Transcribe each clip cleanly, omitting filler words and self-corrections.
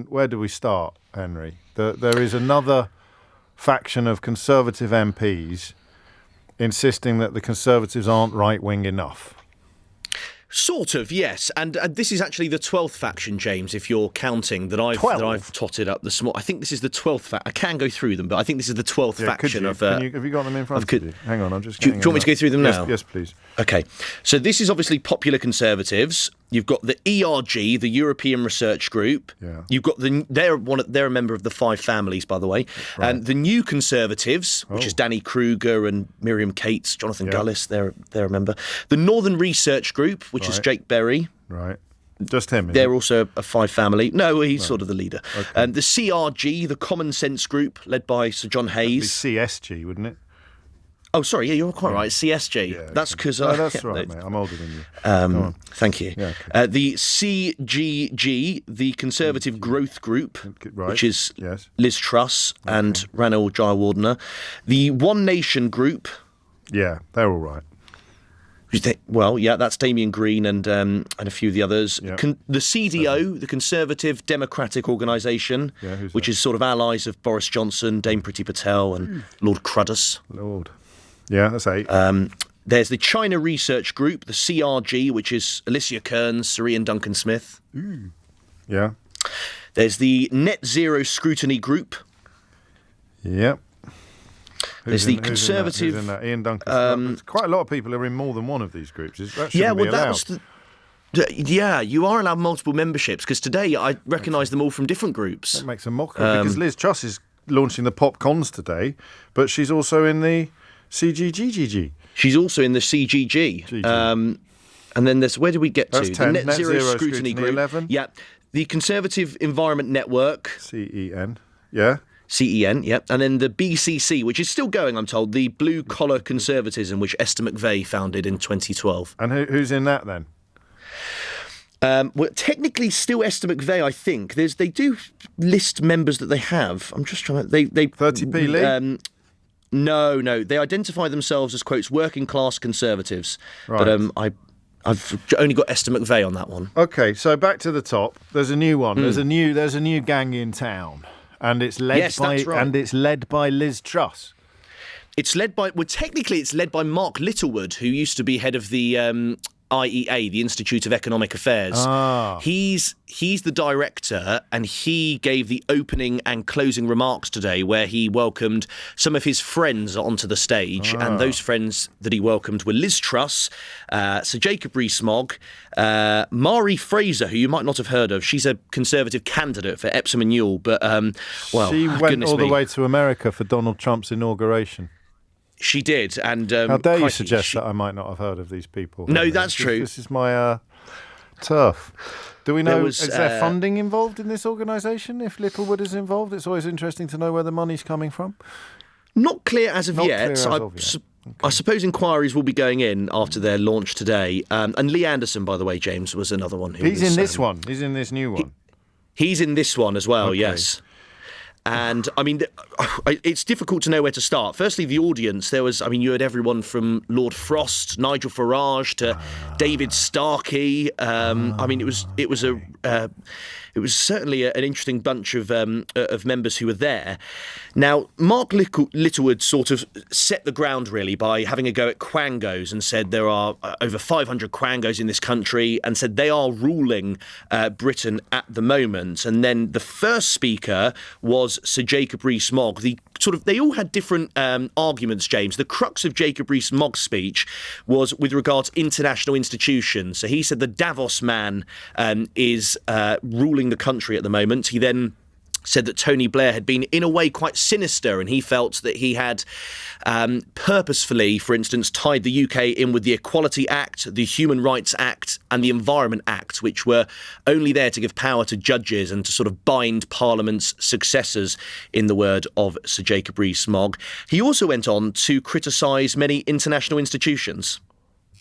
where do we start, Henry? There is another faction of Conservative MPs insisting that the Conservatives aren't right-wing enough. Sort of, yes. And this is actually the 12th faction, James, if you're counting, that I've totted up this morning. I think this is the 12th faction. I can go through them, but I think this is the 12th faction of... have you got them in front of you? Hang on, I'm just getting... Do you want me to go through them now? Yes, please. OK. So this is obviously Popular Conservatives. You've got the ERG, the European Research Group. Yeah. You've got they're a member of the Five Families, by the way. Right. And the New Conservatives, which is Danny Kruger and Miriam Cates, Jonathan Gullis, they're a member. The Northern Research Group, which is Jake Berry. Right. Just him. They're also a Five Family. No, he's sort of the leader. Okay. The CRG, the Common Sense Group, led by Sir John Hayes. That'd be CSG, wouldn't it? Oh, sorry, yeah, you're quite right. CSG. Yeah, that's because... No, that's right, mate. I'm older than you. Thank you. Yeah, okay. The CGG, the Conservative Growth Group, which is Liz Truss and Ranil Jayawardena. The One Nation Group. Yeah, they're all right. Well, yeah, that's Damien Green and a few of the others. Yeah. The CDO, the Conservative Democratic Organisation, which is sort of allies of Boris Johnson, Dame Priti Patel and Lord Cruddas. Lord. Yeah, that's 8. There's the China Research Group, the CRG, which is Alicia Kearns, Sir Ian Duncan-Smith. Yeah. There's the Net Zero Scrutiny Group. Yep. There's the Conservative... Who's in that? Ian Duncan-Smith. Quite a lot of people are in more than one of these groups. That shouldn't be allowed. Yeah, you are allowed multiple memberships, because today I recognise them all from different groups. That makes a mockery, because Liz Truss is launching the PopCons today, but she's also in the CGGGG. She's also in the CGG. And then there's, where do we get That's to? 10. The Net Zero Scrutiny Group. 11. Yeah. The Conservative Environment Network. CEN. Yeah. CEN, yeah. And then the BCC, which is still going, I'm told, the Blue Collar Conservatism, which Esther McVeigh founded in 2012. And who's in that then? Well, technically still Esther McVeigh, I think. They do list members that they have. I'm just trying to... They 30p Lee? No. They identify themselves as, quotes, working class conservatives. Right. But I've only got Esther McVeigh on that one. OK, so back to the top. There's a new one. There's a new gang in town. And it's led by Liz Truss. It's led by Mark Littlewood, who used to be head of the IEA, the Institute of Economic Affairs. He's the director, and he gave the opening and closing remarks today, where he welcomed some of his friends onto the stage. And those friends that he welcomed were Liz Truss, Sir Jacob Rees-Mogg, Mari Fraser, who you might not have heard of. She's a Conservative candidate for Epsom and Newell, but she went all the way to America for Donald Trump's inauguration. She did, and how dare you suggest that I might not have heard of these people? No, that's true. This is my turf. Do we know, is there funding involved in this organisation? If Littlewood is involved, it's always interesting to know where the money's coming from. Not clear as of yet. I suppose inquiries will be going in after their launch today. And Lee Anderson, by the way, James, was another one. He's in this one. He's in this new one. He's in this one as well, yes. And, I mean, it's difficult to know where to start. Firstly, the audience. You had everyone from Lord Frost, Nigel Farage, to David Starkey. It was certainly an interesting bunch of members who were there. Now, Mark Littlewood sort of set the ground, really, by having a go at quangos and said there are over 500 quangos in this country, and said they are ruling Britain at the moment. And then the first speaker was Sir Jacob Rees-Mogg. They all had different arguments, James. The crux of Jacob Rees-Mogg's speech was with regards to international institutions. So he said the Davos man is ruling the country at the moment. He then said that Tony Blair had been, in a way, quite sinister, and he felt that he had purposefully, for instance, tied the UK in with the Equality Act, the Human Rights Act and the Environment Act, which were only there to give power to judges and to sort of bind Parliament's successors, in the word of Sir Jacob Rees-Mogg. He also went on to criticise many international institutions.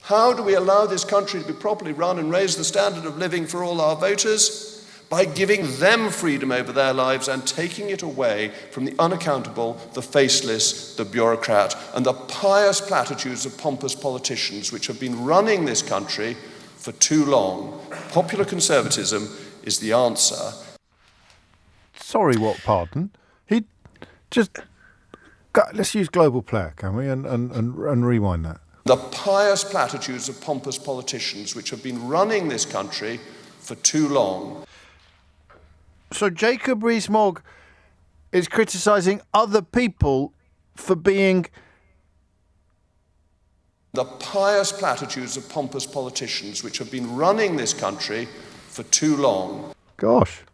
How do we allow this country to be properly run and raise the standard of living for all our voters? By giving them freedom over their lives and taking it away from the unaccountable, the faceless, the bureaucrat, and the pious platitudes of pompous politicians which have been running this country for too long. Popular conservatism is the answer. Sorry, what pardon? He just... Let's use global player, can we? And rewind that. The pious platitudes of pompous politicians which have been running this country for too long. So Jacob Rees-Mogg is criticising other people for being... The pious platitudes of pompous politicians which have been running this country for too long. Gosh.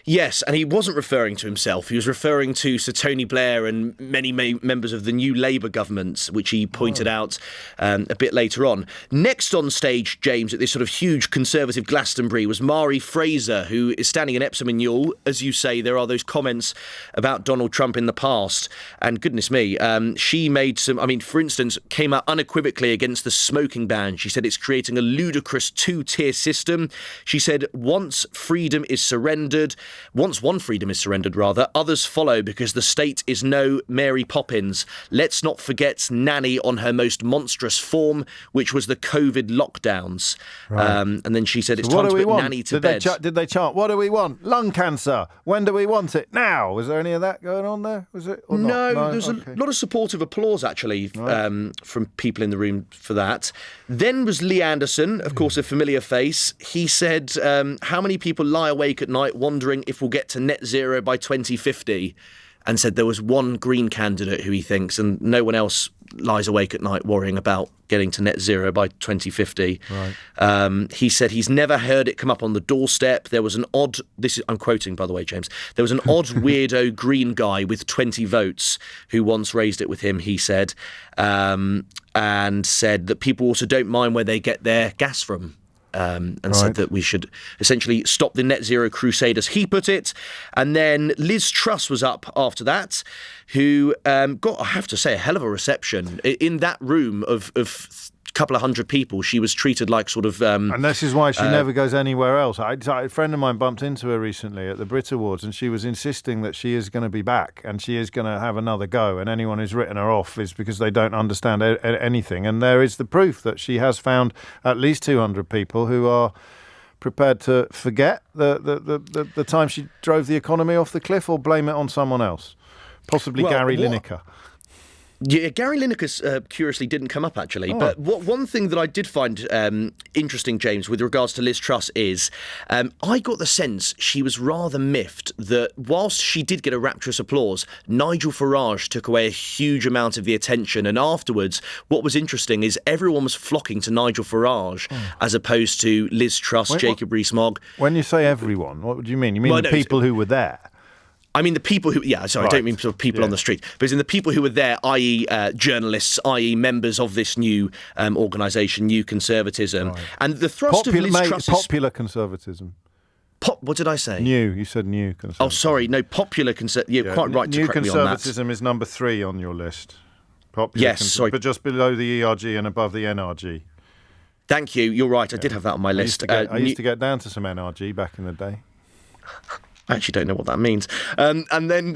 Yes, and he wasn't referring to himself. He was referring to Sir Tony Blair and many members of the new Labour government, which he pointed out a bit later on. Next on stage, James, at this sort of huge Conservative Glastonbury was Mari Fraser, who is standing in Epsom and Ewell. As you say, there are those comments about Donald Trump in the past. And goodness me, she made some, for instance, came out unequivocally against the smoking ban. She said it's creating a ludicrous two-tier system. She said once one freedom is surrendered, others follow because the state is no Mary Poppins. Let's not forget Nanny on her most monstrous form, which was the COVID lockdowns. Right. And then she said it's time to put Nanny to bed. Did they chant, what do we want? Lung cancer. When do we want it? Now. Was there any of that going on there? Was it? Or no, not? there's a lot of supportive applause, actually, from people in the room for that. Then was Lee Anderson, of course, a familiar face. He said, how many people lie awake at night wondering if we'll get to net zero by 2050, and said there was one Green candidate who he thinks, and no one else lies awake at night worrying about getting to net zero by 2050. Right. He said he's never heard it come up on the doorstep. There was an odd, I'm quoting, by the way, James, there was an odd weirdo Green guy with 20 votes who once raised it with him, he said, and said that people also don't mind where they get their gas from. Said that we should essentially stop the net zero crusade, as he put it. And then Liz Truss was up after that, who got, I have to say, a hell of a reception. In that room of a couple of hundred people, she was treated like sort of... and this is why she never goes anywhere else. A friend of mine bumped into her recently at the Brit Awards, and she was insisting that she is going to be back and she is going to have another go, and anyone who's written her off is because they don't understand anything. And there is the proof that she has found at least 200 people who are prepared to forget the time she drove the economy off the cliff or blame it on someone else, possibly Gary Lineker. Yeah, Gary Lineker curiously didn't come up, actually. Oh. But one thing that I did find interesting, James, with regards to Liz Truss is I got the sense she was rather miffed that whilst she did get a rapturous applause, Nigel Farage took away a huge amount of the attention. And afterwards, what was interesting is everyone was flocking to Nigel Farage as opposed to Liz Truss, Jacob Rees-Mogg. When you say everyone, what do you mean? You mean the people who were there? I mean the people who, I don't mean sort of people on the street, but it's in the people who were there, i.e. Journalists, i.e. members of this new organisation, New Conservatism. Right. And the thrust of Liz Truss's... Popular Conservatism. What did I say? New. You said New Conservatism. Oh, sorry. No, Popular Conservatism. You're quite right to correct me on that. New Conservatism is number 3 on your list. Sorry. But just below the ERG and above the NRG. Thank you. You're right. I did have that on my list. I used to get down to some NRG back in the day. I actually don't know what that means. And then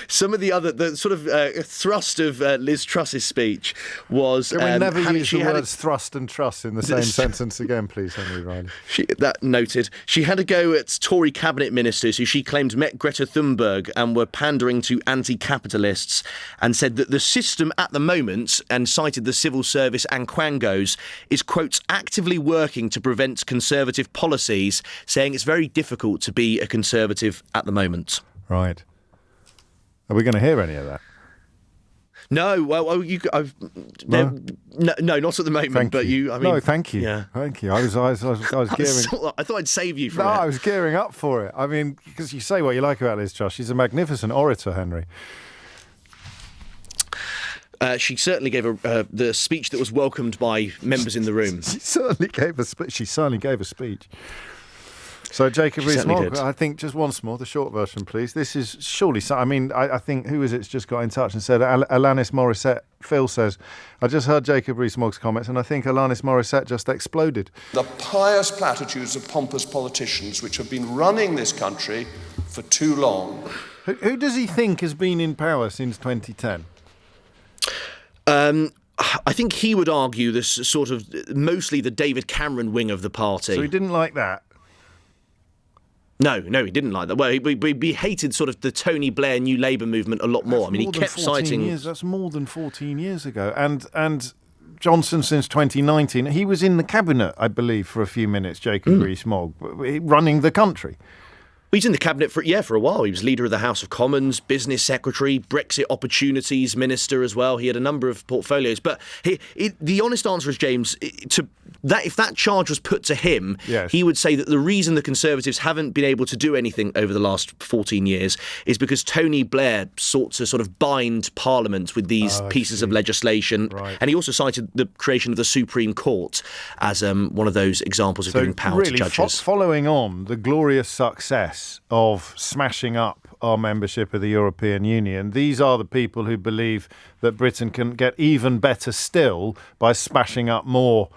some of the sort of thrust of Liz Truss's speech was... Can we never use the words thrust and truss in the same sentence again, please, Henry Riley? That noted. She had a go at Tory cabinet ministers who she claimed met Greta Thunberg and were pandering to anti-capitalists, and said that the system at the moment, and cited the civil service and quangos, is, quote, actively working to prevent conservative policies, saying it's very difficult to be a conservative at the moment. Right. Are we going to hear any of that? No. Well, no, not at the moment. Thank you. No, thank you. Yeah. Thank you. I was gearing. I thought I'd save you from it. No, I was gearing up for it. I mean, because you say what you like about Liz Truss. She's a magnificent orator, Henry. She certainly gave the speech that was welcomed by members in the room. She certainly gave a speech. So Jacob Rees-Mogg, I think just once more, the short version, please. This is surely... I think, who is it's just got in touch and said, Alanis Morissette, Phil says, I just heard Jacob Rees-Mogg's comments and I think Alanis Morissette just exploded. The pious platitudes of pompous politicians which have been running this country for too long. Who does he think has been in power since 2010? I think he would argue this sort of mostly the David Cameron wing of the party. So he didn't like that? No, he didn't like that. Well, he hated sort of the Tony Blair New Labour movement a lot more. He kept citing... That's more than 14 years ago. And Johnson, since 2019, he was in the cabinet, I believe, for a few minutes, Jacob Rees-Mogg, running the country. He's in the cabinet for a while. He was leader of the House of Commons, business secretary, Brexit opportunities minister as well. He had a number of portfolios. But the honest answer is, James, if that charge was put to him, yes, he would say that the reason the Conservatives haven't been able to do anything over the last 14 years is because Tony Blair sought to sort of bind Parliament with these pieces of legislation. Right. And he also cited the creation of the Supreme Court as one of those examples of giving power to judges. Following on the glorious success of smashing up our membership of the European Union, these are the people who believe that Britain can get even better still by smashing up more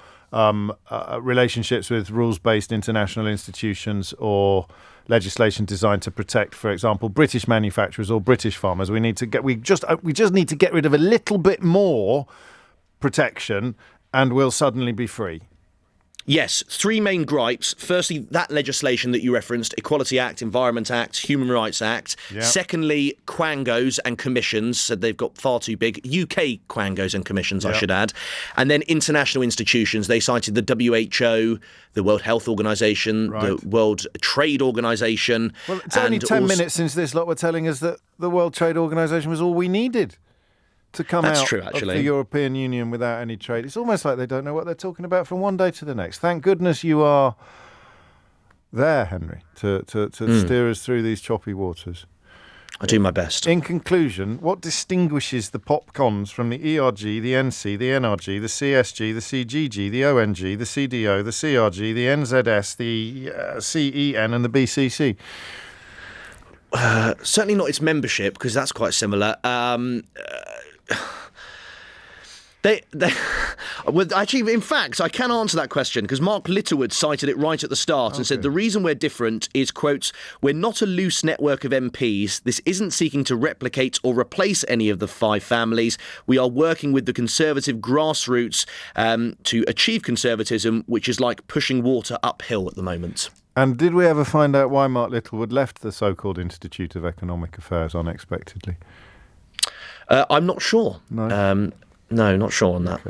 relationships with rules-based international institutions or legislation designed to protect, for example, British manufacturers or British farmers. We just need to get rid of a little bit more protection, and we'll suddenly be free. Yes, three main gripes. Firstly, that legislation that you referenced, Equality Act, Environment Act, Human Rights Act. Yep. Secondly, quangos and commissions, said they've got far too big. UK quangos and commissions, Yep. I should add. And then international institutions. They cited the WHO, the World Health Organization, Right. the World Trade Organization. Well, it's only 10 minutes since this lot were telling us that the World Trade Organization was all we needed to come That's out true, of actually. the European Union without any trade. It's almost like they don't know what they're talking about from one day to the next. Thank goodness you are there, Henry, to steer us through these choppy waters. I do my best. In conclusion, what distinguishes the PopCons from the ERG, the NC, the NRG, the CSG, the CGG, the ONG, the CDO, the CRG, the NZS, the CEN and the BCC? Certainly not its membership, because that's quite similar. Well, actually, in fact, I can answer that question because Mark Littlewood cited it right at the start and said the reason we're different is, quote, we're not a loose network of MPs. This isn't seeking to replicate or replace any of the five families. We are working with the Conservative grassroots to achieve conservatism, which is like pushing water uphill at the moment. And did we ever find out why Mark Littlewood left the so-called Institute of Economic Affairs unexpectedly? I'm not sure. No? No, not sure on that.